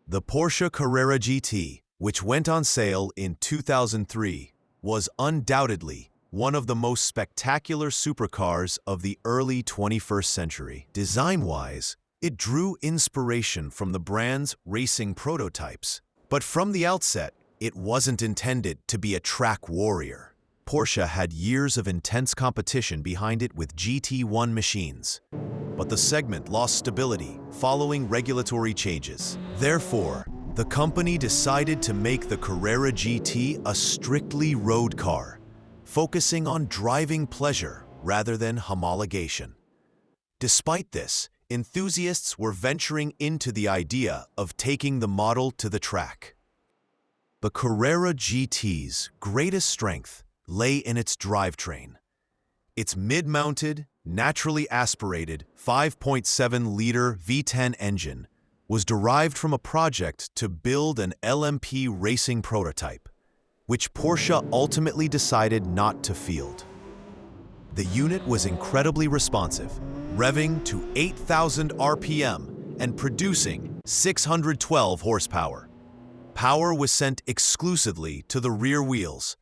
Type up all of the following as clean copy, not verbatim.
The Porsche Carrera GT, which went on sale in 2003, was undoubtedly one of the most spectacular supercars of the early 21st century. Design-wise, it drew inspiration from the brand's racing prototypes. But from the outset, it wasn't intended to be a track warrior. Porsche had years of intense competition behind it with GT1 machines. But the segment lost stability following regulatory changes. Therefore, the company decided to make the Carrera GT a strictly road car, focusing on driving pleasure rather than homologation. Despite this, enthusiasts were venturing into the idea of taking the model to the track. The Carrera GT's greatest strength lay in its drivetrain. Its mid-mounted, naturally aspirated 5.7-liter V10 engine was derived from a project to build an LMP racing prototype, which Porsche ultimately decided not to field. The unit was incredibly responsive, revving to 8,000 RPM and producing 612 horsepower. Power was sent exclusively to the rear wheels,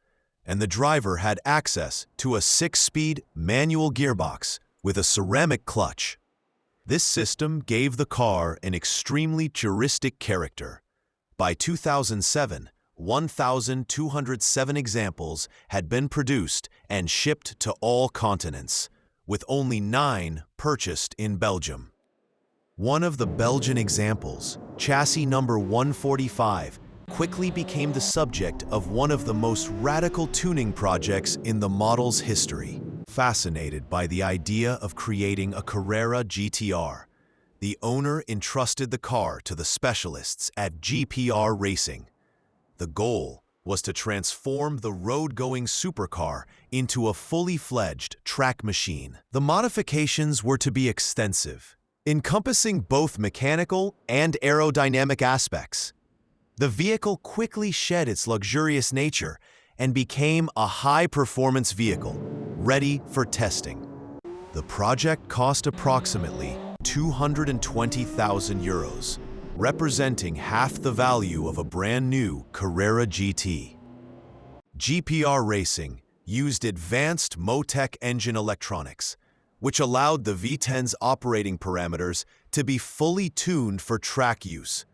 and the driver had access to a 6-speed manual gearbox with a ceramic clutch. This system gave the car an extremely touristic character. By 2007, 1,207 examples had been produced and shipped to all continents, with only 9 purchased in Belgium. One of the Belgian examples, chassis number 145, quickly became the subject of one of the most radical tuning projects in the model's history. Fascinated by the idea of creating a Carrera GTR, the owner entrusted the car to the specialists at GPR Racing. The goal was to transform the road-going supercar into a fully-fledged track machine. The modifications were to be extensive, encompassing both mechanical and aerodynamic aspects. The vehicle quickly shed its luxurious nature and became a high-performance vehicle, ready for testing. The project cost approximately 220,000 euros, representing half the value of a brand-new Carrera GT. GPR Racing used advanced Motec engine electronics, which allowed the V10's operating parameters to be fully tuned for track use.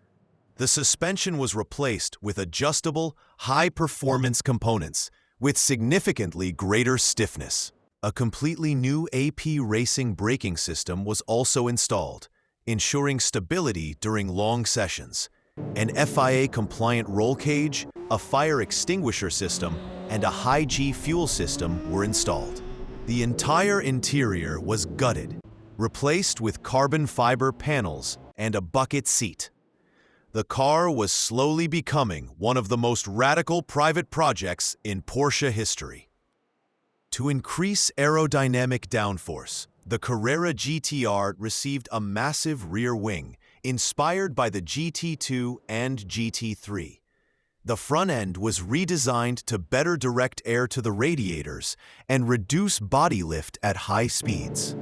The suspension was replaced with adjustable, high-performance components with significantly greater stiffness. A completely new AP racing braking system was also installed, ensuring stability during long sessions. An FIA-compliant roll cage, a fire extinguisher system, and a high-G fuel system were installed. The entire interior was gutted, replaced with carbon fiber panels and a bucket seat. The car was slowly becoming one of the most radical private projects in Porsche history. To increase aerodynamic downforce, the Carrera GTR received a massive rear wing, inspired by the GT2 and GT3. The front end was redesigned to better direct air to the radiators and reduce body lift at high speeds.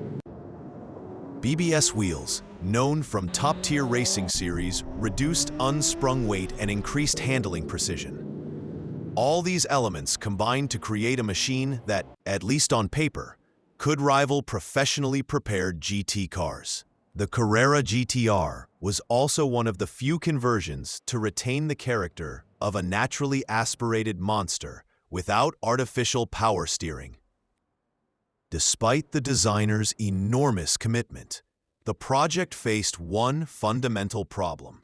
BBS wheels, known from top-tier racing series, reduced unsprung weight and increased handling precision. All these elements combined to create a machine that, at least on paper, could rival professionally prepared GT cars. The Carrera GTR was also one of the few conversions to retain the character of a naturally aspirated monster without artificial power steering. Despite the designer's enormous commitment, the project faced one fundamental problem.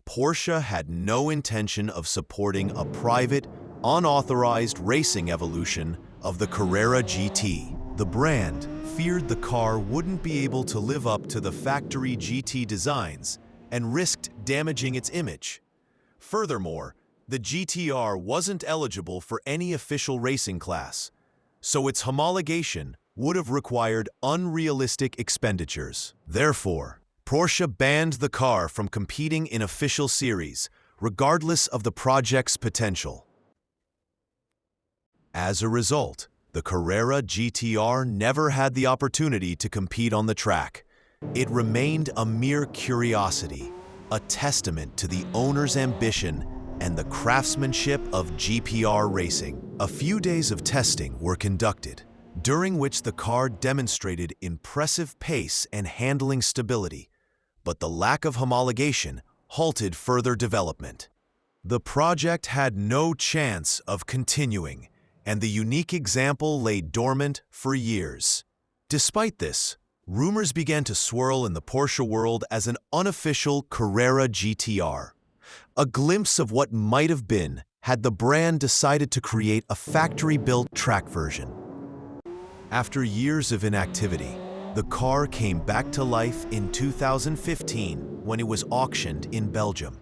Porsche had no intention of supporting a private, unauthorized racing evolution of the Carrera GT. The brand feared the car wouldn't be able to live up to the factory GT designs and risked damaging its image. Furthermore, the GTR wasn't eligible for any official racing class, so its homologation would have required unrealistic expenditures. Therefore, Porsche banned the car from competing in official series, regardless of the project's potential. As a result, the Carrera GTR never had the opportunity to compete on the track. It remained a mere curiosity, a testament to the owner's ambition and the craftsmanship of GPR racing. A few days of testing were conducted, during which the car demonstrated impressive pace and handling stability, but the lack of homologation halted further development. The project had no chance of continuing, and the unique example lay dormant for years. Despite this, rumors began to swirl in the Porsche world as an unofficial Carrera GTR, a glimpse of what might have been had the brand decided to create a factory-built track version. After years of inactivity, the car came back to life in 2015 when it was auctioned in Belgium.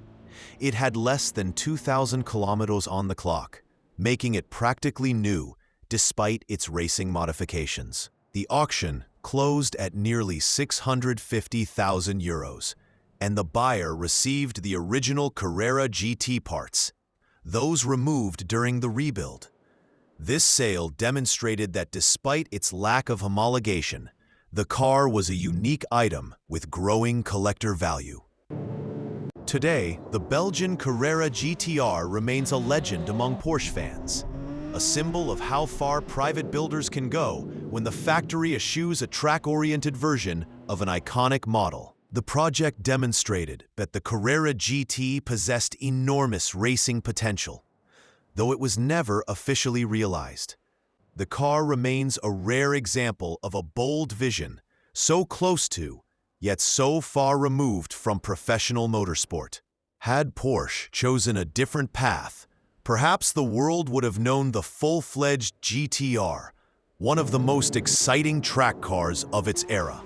It had less than 2,000 kilometers on the clock, making it practically new despite its racing modifications. The auction closed at nearly 650,000 euros, and the buyer received the original Carrera GT parts, those removed during the rebuild. This sale demonstrated that despite its lack of homologation, the car was a unique item with growing collector value. Today, the Belgian Carrera GTR remains a legend among Porsche fans, a symbol of how far private builders can go when the factory eschews a track-oriented version of an iconic model. The project demonstrated that the Carrera GT possessed enormous racing potential, though it was never officially realized. The car remains a rare example of a bold vision, so close to, yet so far removed from professional motorsport. Had Porsche chosen a different path, perhaps the world would have known the full-fledged GTR, one of the most exciting track cars of its era.